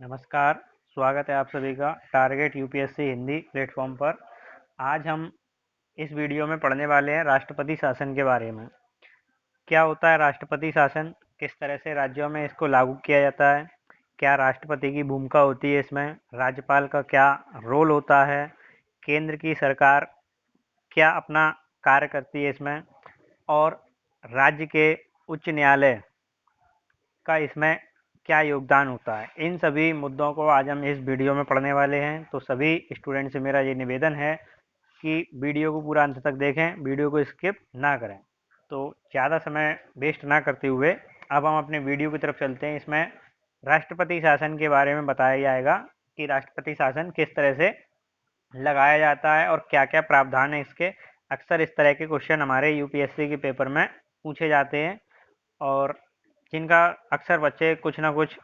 नमस्कार, स्वागत है आप सभी का टारगेट यूपीएससी हिंदी प्लेटफॉर्म पर। आज हम इस वीडियो में पढ़ने वाले हैं राष्ट्रपति शासन के बारे में। क्या होता है राष्ट्रपति शासन, किस तरह से राज्यों में इसको लागू किया जाता है, क्या राष्ट्रपति की भूमिका होती है इसमें, राज्यपाल का क्या रोल होता है, केंद्र की सरकार क्या अपना कार्य करती है इसमें, और राज्य के उच्च न्यायालय का इसमें क्या योगदान होता है। इन सभी मुद्दों को आज हम इस वीडियो में पढ़ने वाले हैं। तो सभी स्टूडेंट से मेरा ये निवेदन है कि वीडियो को पूरा अंत तक देखें, वीडियो को स्किप ना करें। तो ज़्यादा समय वेस्ट ना करते हुए अब हम अपने वीडियो की तरफ चलते हैं। इसमें राष्ट्रपति शासन के बारे में बताया जाएगा कि राष्ट्रपति शासन किस तरह से लगाया जाता है और क्या क्या प्रावधान है इसके। अक्सर इस तरह के क्वेश्चन हमारे यूपीएससी के पेपर में पूछे जाते हैं और जिनका अक्सर बच्चे कुछ ना कुछ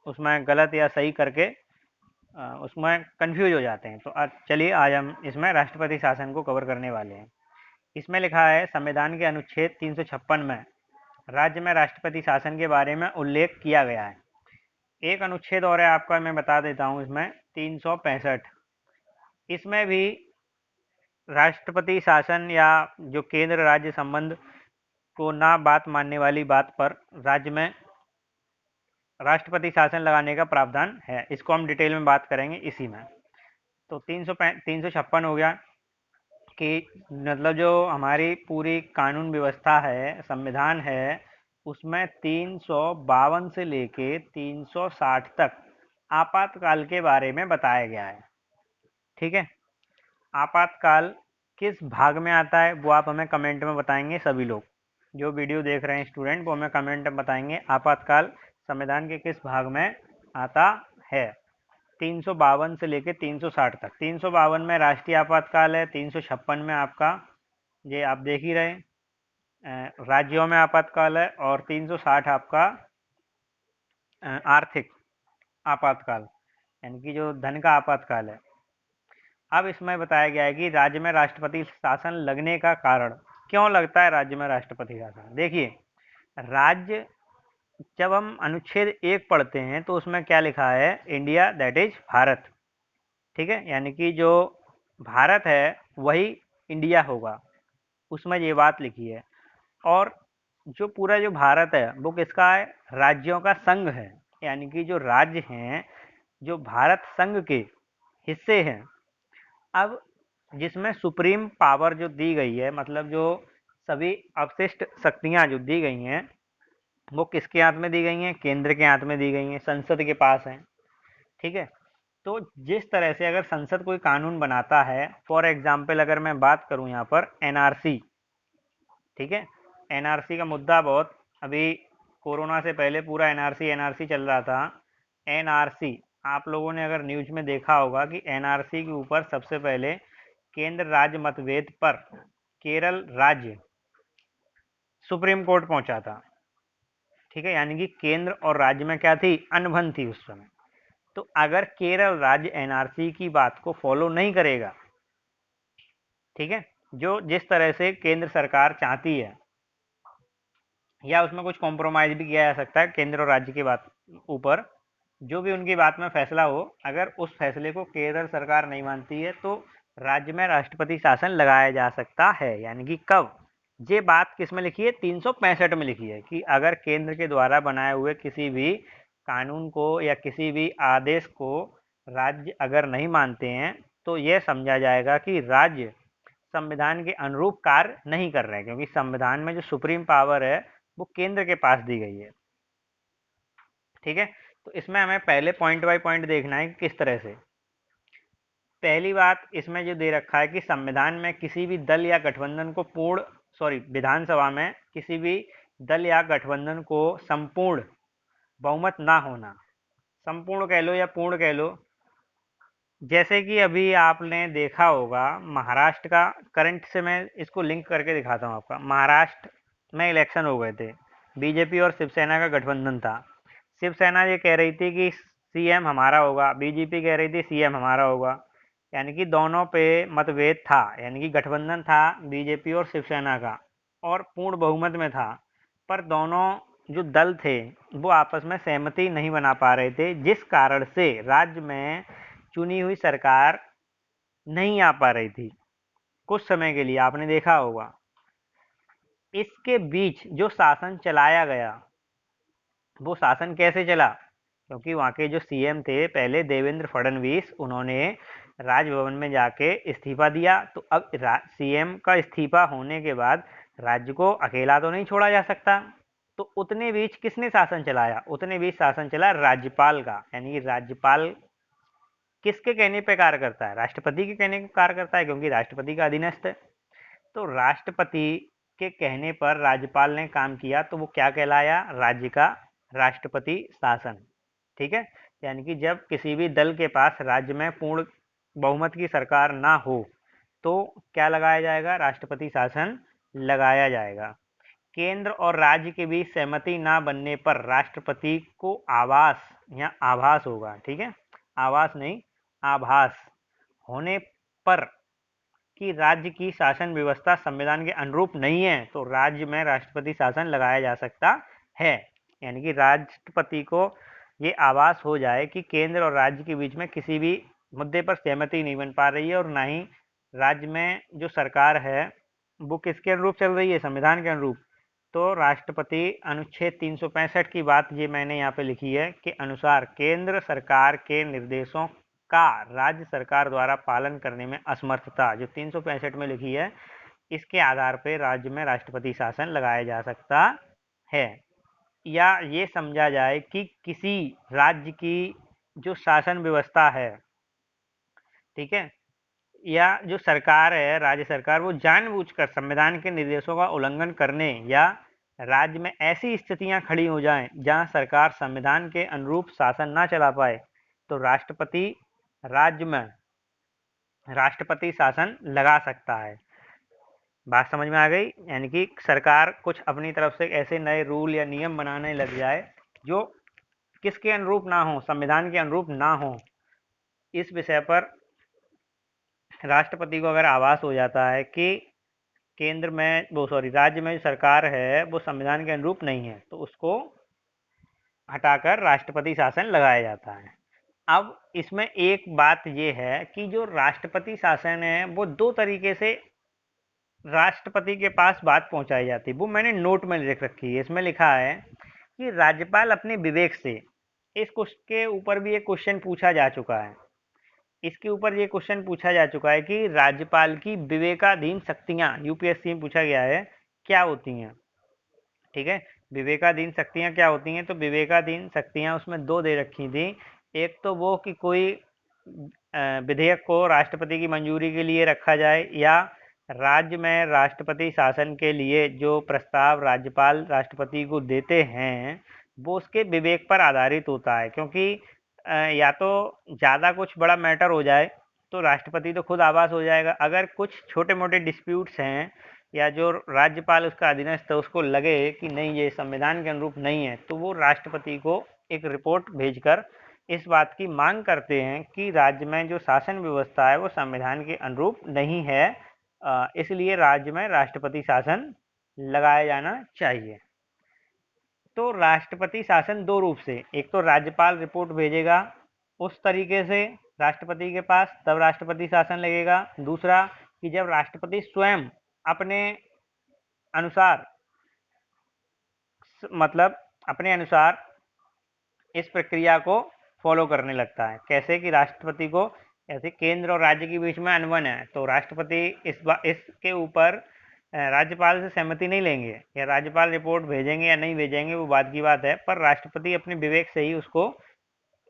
उसमें गलत या सही करके उसमें कंफ्यूज हो जाते हैं। तो चलिए आज हम इसमें राष्ट्रपति शासन को कवर करने वाले हैं। इसमें लिखा है संविधान के अनुच्छेद 356 में राज्य में राष्ट्रपति शासन के बारे में उल्लेख किया गया है। एक अनुच्छेद और है आपका, मैं बता देता हूँ, इसमें 365। इसमें भी राष्ट्रपति शासन या जो केंद्र राज्य संबंध को ना बात मानने वाली बात पर राज्य में राष्ट्रपति शासन लगाने का प्रावधान है। इसको हम डिटेल में बात करेंगे इसी में। तो 356 हो गया कि मतलब जो हमारी पूरी कानून व्यवस्था है, संविधान है, उसमें 352 से लेके 360 तक आपातकाल के बारे में बताया गया है। ठीक है, आपातकाल किस भाग में आता है वो आप हमें कमेंट में बताएंगे। सभी लोग जो वीडियो देख रहे हैं स्टूडेंट, वो हमें कमेंट में बताएंगे आपातकाल संविधान के किस भाग में आता है। 352 से लेके 360 तक। 352 में राष्ट्रीय आपातकाल है, 356 में आपका ये आप देख ही रहे राज्यों में आपातकाल है, और 360 आपका आर्थिक आपातकाल यानी कि जो धन का आपातकाल है। अब इसमें बताया गया है कि राज्य में राष्ट्रपति शासन लगने का कारण, क्यों लगता है राज्य में राष्ट्रपति शासन। देखिए, राज्य जब हम अनुच्छेद 1 पढ़ते हैं तो उसमें क्या लिखा है, इंडिया दैट इज भारत। ठीक है, यानी कि जो भारत है वही इंडिया होगा, उसमें ये बात लिखी है। और जो पूरा जो भारत है वो किसका है, राज्यों का संघ है। यानी कि जो राज्य हैं जो भारत संघ के हिस्से हैं। अब जिसमें सुप्रीम पावर जो दी गई है, मतलब जो सभी अवशिष्ट शक्तियां जो दी गई हैं वो किसके हाथ में दी गई हैं, केंद्र के हाथ में दी गई हैं, संसद के पास हैं। ठीक है, तो जिस तरह से अगर संसद कोई कानून बनाता है, फॉर एग्जाम्पल अगर मैं बात करूं यहाँ पर एनआरसी। ठीक है, एनआरसी का मुद्दा बहुत अभी कोरोना से पहले पूरा एनआरसी एनआरसी चल रहा था। एनआरसी आप लोगों ने अगर न्यूज में देखा होगा कि एनआरसी के ऊपर सबसे पहले केंद्र राज्य मतभेद पर केरल राज्य सुप्रीम कोर्ट पहुंचा था। ठीक है, यानी कि केंद्र और राज्य में क्या थी, अनबन थी उस समय। तो अगर केरल राज्य एनआरसी की बात को फॉलो नहीं करेगा, ठीक है, जो जिस तरह से केंद्र सरकार चाहती है, या उसमें कुछ कॉम्प्रोमाइज भी किया जा सकता है केंद्र और राज्य की बात ऊपर, जो भी उनकी बात में फैसला हो, अगर उस फैसले को केंद्र सरकार नहीं मानती है तो राज्य में राष्ट्रपति शासन लगाया जा सकता है। यानी कि कब, ये बात किस में लिखी है, 365 में लिखी है कि अगर केंद्र के द्वारा बनाए हुए किसी भी कानून को या किसी भी आदेश को राज्य अगर नहीं मानते हैं तो यह समझा जाएगा कि राज्य संविधान के अनुरूप कार्य नहीं कर रहे हैं, क्योंकि संविधान में जो सुप्रीम पावर है वो केंद्र के पास दी गई है। ठीक है, तो इसमें हमें पहले पॉइंट बाय पॉइंट देखना है कि किस तरह से। पहली बात इसमें जो दे रखा है कि संविधान में किसी भी दल या गठबंधन को विधानसभा में किसी भी दल या गठबंधन को संपूर्ण बहुमत ना होना। संपूर्ण कह लो या पूर्ण कह लो, जैसे कि अभी आपने देखा होगा महाराष्ट्र का करंट से, मैं इसको लिंक करके दिखाता हूँ आपका। महाराष्ट्र में इलेक्शन हो गए थे, बीजेपी और शिवसेना का गठबंधन था। शिवसेना ये कह रही थी कि सीएम हमारा होगा, बीजेपी कह रही थी सीएम हमारा होगा। यानी कि दोनों पे मतभेद था, यानी कि गठबंधन था बीजेपी और शिवसेना का और पूर्ण बहुमत में था, पर दोनों जो दल थे वो आपस में सहमति नहीं बना पा रहे थे, जिस कारण से राज्य में चुनी हुई सरकार नहीं आ पा रही थी कुछ समय के लिए, आपने देखा होगा। इसके बीच जो शासन चलाया गया वो शासन कैसे चला, क्योंकि वहाँ के जो सीएम थे पहले देवेंद्र फडणवीस, उन्होंने राजभवन में जाके इस्तीफा दिया। तो अब सीएम का इस्तीफा होने के बाद राज्य को अकेला तो नहीं छोड़ा जा सकता, तो उतने बीच किसने शासन चलाया, उतने बीच शासन चला राज्यपाल का। यानी कि राज्यपाल किसके कहने पे कार्य करता है, राष्ट्रपति के कहने पे कार्य करता है, क्योंकि राष्ट्रपति का अधीनस्थ है। तो राष्ट्रपति के कहने पर राज्यपाल ने काम किया तो वो क्या कहलाया, राज्य का राष्ट्रपति शासन। ठीक है, यानी कि जब किसी भी दल के पास राज्य में पूर्ण बहुमत की सरकार ना हो तो क्या लगाया जाएगा, राष्ट्रपति शासन लगाया जाएगा। केंद्र और राज्य के बीच सहमति ना बनने पर राष्ट्रपति को आवास या आभास होगा। ठीक है, आवास नहीं आभास होने पर कि राज्य की शासन व्यवस्था संविधान के अनुरूप नहीं है तो राज्य में राष्ट्रपति शासन लगाया जा सकता है। यानी कि राष्ट्रपति को ये आभास हो जाए कि केंद्र और राज्य के बीच में किसी भी मुद्दे पर सहमति नहीं बन पा रही है और ना ही राज्य में जो सरकार है वो किसके अनुरूप चल रही है, संविधान के अनुरूप, तो राष्ट्रपति अनुच्छेद 365 की बात ये मैंने यहाँ पे लिखी है के अनुसार केंद्र सरकार के निर्देशों का राज्य सरकार द्वारा पालन करने में असमर्थता, जो 365 में लिखी है, इसके आधार पर राज्य में राष्ट्रपति शासन लगाया जा सकता है। या ये समझा जाए कि किसी राज्य की जो शासन व्यवस्था है, ठीक है, या जो सरकार है राज्य सरकार, वो जानबूझकर संविधान के निर्देशों का उल्लंघन करने या राज्य में ऐसी स्थितियां खड़ी हो जाएं जहां सरकार संविधान के अनुरूप शासन ना चला पाए तो राष्ट्रपति राज्य में राष्ट्रपति शासन लगा सकता है। बात समझ में आ गई, यानी कि सरकार कुछ अपनी तरफ से ऐसे नए रूल या नियम बनाने लग जाए जो किसके अनुरूप ना हो, संविधान के अनुरूप ना हो। इस विषय पर राष्ट्रपति को अगर आभास हो जाता है कि केंद्र में राज्य में जो सरकार है वो संविधान के अनुरूप नहीं है तो उसको हटाकर राष्ट्रपति शासन लगाया जाता है। अब इसमें एक बात ये है कि जो राष्ट्रपति शासन है वो दो तरीके से राष्ट्रपति के पास बात पहुंचाई जाती है, वो मैंने नोट में लिख रखी है। इसमें लिखा है कि राज्यपाल अपने विवेक से, इस के ऊपर भी एक क्वेश्चन पूछा जा चुका है, इसके ऊपर ये क्वेश्चन पूछा जा चुका है कि राज्यपाल की विवेकाधीन शक्तियां यूपीएससी में पूछा गया है क्या होती हैं। ठीक है, विवेकाधीन शक्तियां क्या होती हैं, तो विवेकाधीन शक्तियां उसमें दो दे रखी थी। एक तो वो कि कोई विधेयक को राष्ट्रपति की मंजूरी के लिए रखा जाए या राज्य में राष्ट्रपति शासन के लिए जो प्रस्ताव राज्यपाल राष्ट्रपति को देते हैं वो उसके विवेक पर आधारित होता है, क्योंकि या तो ज़्यादा कुछ बड़ा मैटर हो जाए तो राष्ट्रपति तो खुद आभास हो जाएगा, अगर कुछ छोटे मोटे डिस्प्यूट्स हैं या जो राज्यपाल उसका अधीनस्थ है उसको लगे कि नहीं ये संविधान के अनुरूप नहीं है तो वो राष्ट्रपति को एक रिपोर्ट भेजकर इस बात की मांग करते हैं कि राज्य में जो शासन व्यवस्था है वो संविधान के अनुरूप नहीं है, इसलिए राज्य में राष्ट्रपति शासन लगाया जाना चाहिए। तो राष्ट्रपति शासन दो रूप से, एक तो राज्यपाल रिपोर्ट भेजेगा उस तरीके से राष्ट्रपति के पास तब राष्ट्रपति शासन लगेगा, दूसरा कि जब राष्ट्रपति स्वयं अपने अनुसार मतलब अपने अनुसार इस प्रक्रिया को फॉलो करने लगता है। कैसे कि राष्ट्रपति को ऐसे केंद्र और राज्य के बीच में अनबन है तो राष्ट्रपति इसके ऊपर राज्यपाल से सहमति नहीं लेंगे या राज्यपाल रिपोर्ट भेजेंगे या नहीं भेजेंगे वो बात की बात है, पर राष्ट्रपति अपने विवेक से ही उसको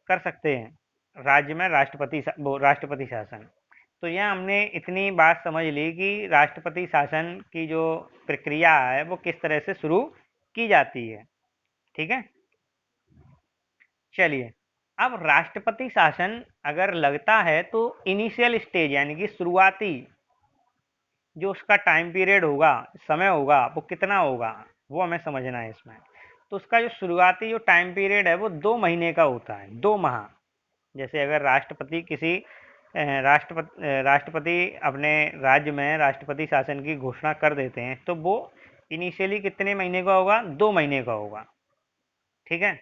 कर सकते हैं राज्य में राष्ट्रपति शासन। तो यह हमने इतनी बात समझ ली कि राष्ट्रपति शासन की जो प्रक्रिया है वो किस तरह से शुरू की जाती है। ठीक है, चलिए अब राष्ट्रपति शासन अगर लगता है तो इनिशियल स्टेज यानी कि शुरुआती जो उसका टाइम पीरियड होगा, समय होगा, वो कितना होगा वो हमें समझना है इसमें। तो उसका जो शुरुआती जो टाइम पीरियड है वो 2 महीने का होता है, 2 माह। जैसे अगर राष्ट्रपति किसी राष्ट्रपति अपने राज्य में राष्ट्रपति शासन की घोषणा कर देते हैं तो वो इनिशियली कितने महीने का होगा, 2 महीने का होगा। ठीक है,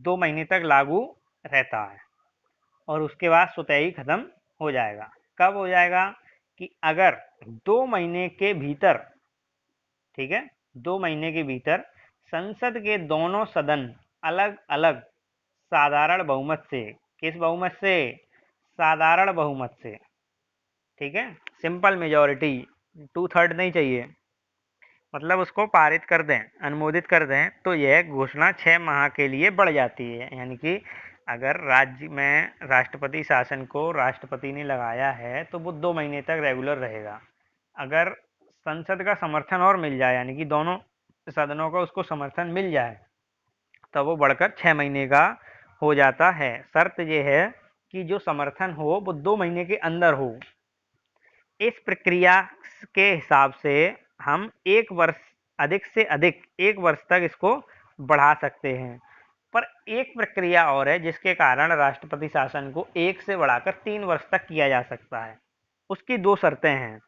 2 महीने तक लागू रहता है और उसके बाद स्वतः ही खत्म हो जाएगा। कब हो जाएगा कि अगर 2 महीने के भीतर, ठीक है, 2 महीने के भीतर संसद के दोनों सदन अलग अलग साधारण बहुमत से, किस बहुमत से, साधारण बहुमत से, ठीक है, सिंपल मेजॉरिटी, 2/3 नहीं चाहिए, मतलब उसको पारित कर दें, अनुमोदित कर दें, तो यह घोषणा 6 माह के लिए बढ़ जाती है। यानी कि अगर राज्य में राष्ट्रपति शासन को राष्ट्रपति ने लगाया है तो वो 2 महीने तक रेगुलर रहेगा। अगर संसद का समर्थन और मिल जाए, यानी कि दोनों सदनों का उसको समर्थन मिल जाए, तब वो बढ़कर 6 महीने का हो जाता है। शर्त यह है कि जो समर्थन हो वो 2 महीने के अंदर हो। इस प्रक्रिया के हिसाब से हम 1 वर्ष, अधिक से अधिक 1 वर्ष तक इसको बढ़ा सकते हैं। पर एक प्रक्रिया और है जिसके कारण राष्ट्रपति शासन को 1 से बढ़ाकर 3 वर्ष तक किया जा सकता है। उसकी 2 शर्तें हैं।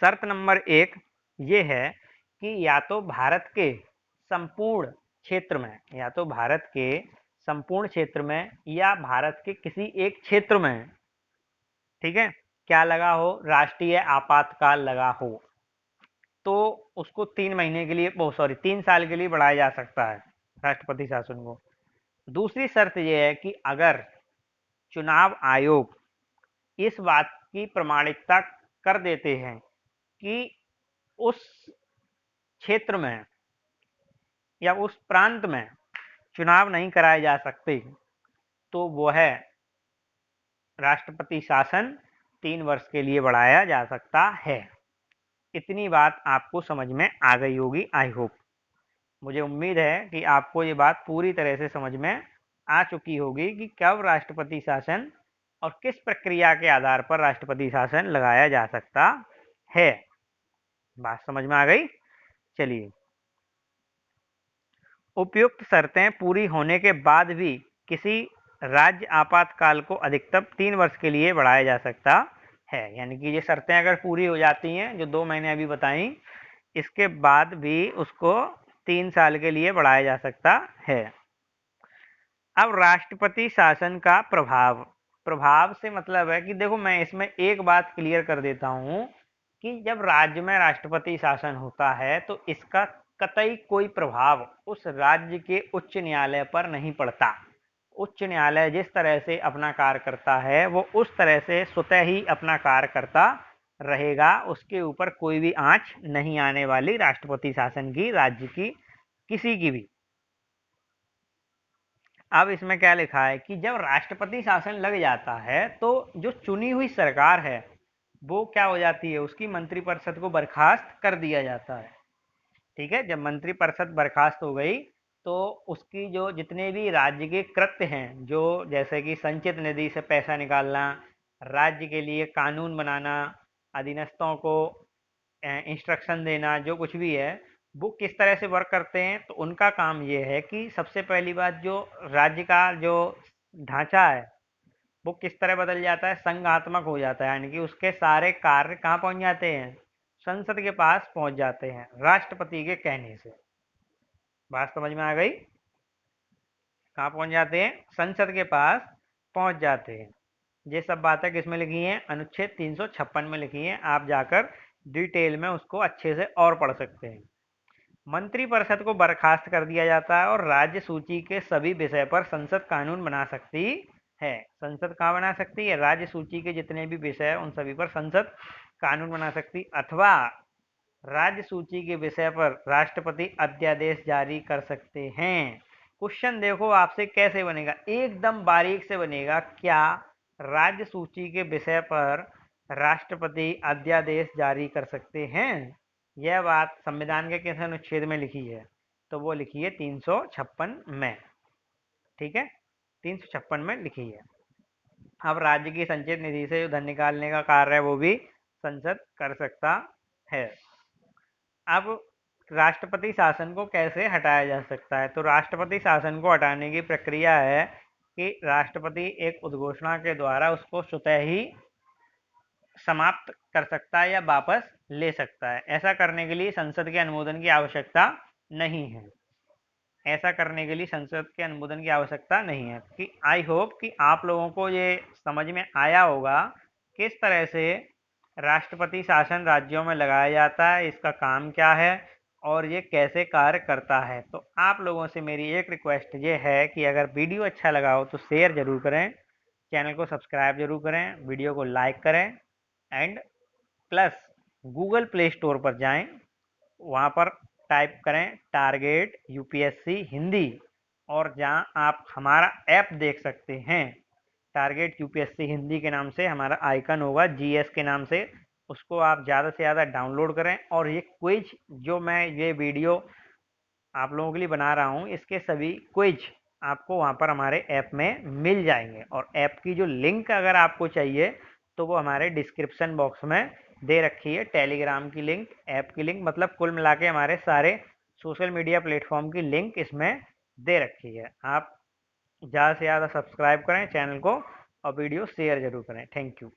शर्त नंबर 1 ये है कि या तो भारत के संपूर्ण क्षेत्र में, या तो भारत के संपूर्ण क्षेत्र में या भारत के किसी एक क्षेत्र में, ठीक है, क्या लगा हो, राष्ट्रीय आपातकाल लगा हो, तो उसको 3 महीने के लिए, वो सॉरी 3 साल के लिए बढ़ाया जा सकता है राष्ट्रपति शासन को। दूसरी शर्त यह है कि अगर चुनाव आयोग इस बात की प्रामाणिकता कर देते हैं कि उस क्षेत्र में या उस प्रांत में चुनाव नहीं कराए जा सकते, तो वह राष्ट्रपति शासन 3 वर्ष के लिए बढ़ाया जा सकता है। इतनी बात आपको समझ में आ गई होगी, आई होप। मुझे उम्मीद है कि आपको ये बात पूरी तरह से समझ में आ चुकी होगी कि कब राष्ट्रपति शासन और किस प्रक्रिया के आधार पर राष्ट्रपति शासन लगाया जा सकता है। बात समझ में आ गई? चलिए, उपयुक्त शर्तें पूरी होने के बाद भी किसी राज्य आपातकाल को अधिकतम 3 वर्ष के लिए बढ़ाया जा सकता है। यानी कि ये शर्तें अगर पूरी हो जाती हैं, जो 2 महीने अभी बताई, इसके बाद भी उसको 3 साल के लिए बढ़ाया जा सकता है। अब राष्ट्रपति शासन का प्रभाव, प्रभाव से मतलब है कि देखो, मैं इसमें एक बात क्लियर कर देता हूं कि जब राज्य में राष्ट्रपति शासन होता है तो इसका कतई कोई प्रभाव उस राज्य के उच्च न्यायालय पर नहीं पड़ता। उच्च न्यायालय जिस तरह से अपना कार्य करता है वो उस तरह से स्वतः ही अपना कार्य करता रहेगा। उसके ऊपर कोई भी आंच नहीं आने वाली राष्ट्रपति शासन की, राज्य की, किसी की भी। अब इसमें क्या लिखा है कि जब राष्ट्रपति शासन लग जाता है तो जो चुनी हुई सरकार है वो क्या हो जाती है, उसकी मंत्रिपरिषद को बर्खास्त कर दिया जाता है। ठीक है, जब मंत्रिपरिषद बर्खास्त हो गई तो उसकी जो जितने भी राज्य के कृत्य हैं, जो जैसे कि संचित निधि से पैसा निकालना, राज्य के लिए कानून बनाना, अधीनस्थों को इंस्ट्रक्शन देना, जो कुछ भी है, वो किस तरह से वर्क करते हैं, तो उनका काम ये है कि सबसे पहली बात, जो राज्य का जो ढांचा है वो किस तरह बदल जाता है, संघात्मक हो जाता है। यानी कि उसके सारे कार्य कहाँ पहुंच जाते हैं, संसद के पास पहुंच जाते हैं राष्ट्रपति के कहने से। बात समझ में आ गई? कहाँ पहुंच जाते हैं, संसद के पास पहुंच जाते हैं। ये सब बातें किसमें लिखी हैं, अनुच्छेद 356 में लिखी हैं। आप जाकर डिटेल में उसको अच्छे से और पढ़ सकते हैं। मंत्रिपरिषद को बर्खास्त कर दिया जाता है और राज्य सूची के सभी विषय पर संसद कानून बना सकती है। संसद कहाँ बना सकती है, राज्य सूची के जितने भी विषय हैं उन सभी पर संसद कानून बना सकती, अथवा राज्य सूची के विषय पर राष्ट्रपति अध्यादेश जारी कर सकते हैं। क्वेश्चन देखो आपसे कैसे बनेगा, एकदम बारीक से बनेगा। क्या राज्य सूची के विषय पर राष्ट्रपति अध्यादेश जारी कर सकते हैं? यह बात संविधान के किस अनुच्छेद में लिखी है, तो वो लिखी है 356 में। ठीक है, 356 में लिखी है। अब राज्य की संचित निधि से जो धन निकालने का कार्य है वो भी संसद कर सकता है। अब राष्ट्रपति शासन को कैसे हटाया जा सकता है, तो राष्ट्रपति शासन को हटाने की प्रक्रिया है कि राष्ट्रपति एक उद्घोषणा के द्वारा उसको स्वतः ही समाप्त कर सकता है या वापस ले सकता है। ऐसा करने के लिए संसद के अनुमोदन की आवश्यकता नहीं है। ऐसा करने के लिए संसद के अनुमोदन की आवश्यकता नहीं है। कि आई होप कि आप लोगों को ये समझ में आया होगा किस तरह से राष्ट्रपति शासन राज्यों में लगाया जाता है, इसका काम क्या है और ये कैसे कार्य करता है। तो आप लोगों से मेरी एक रिक्वेस्ट ये है कि अगर वीडियो अच्छा लगा हो तो शेयर जरूर करें, चैनल को सब्सक्राइब जरूर करें, वीडियो को लाइक करें and plus Google play store पर जाएं, वहाँ पर टाइप करें टारगेट यूपीएससी हिंदी और जहाँ आप हमारा ऐप देख सकते हैं। टारगेट यूपीएससी हिंदी के नाम से हमारा आइकन होगा, जीएस के नाम से, उसको आप ज़्यादा से ज़्यादा डाउनलोड करें और ये क्विज जो मैं ये वीडियो आप लोगों के लिए बना रहा हूँ, इसके सभी क्विज आपको वहाँ पर हमारे ऐप में मिल जाएंगे। और ऐप की जो लिंक अगर आपको चाहिए तो वो हमारे डिस्क्रिप्शन बॉक्स में दे रखी है। टेलीग्राम की लिंक, ऐप की लिंक, मतलब कुल मिला के हमारे सारे सोशल मीडिया प्लेटफॉर्म की लिंक इसमें दे रखी है। आप ज़्यादा से ज़्यादा सब्सक्राइब करें चैनल को और वीडियो शेयर जरूर करें। Thank you.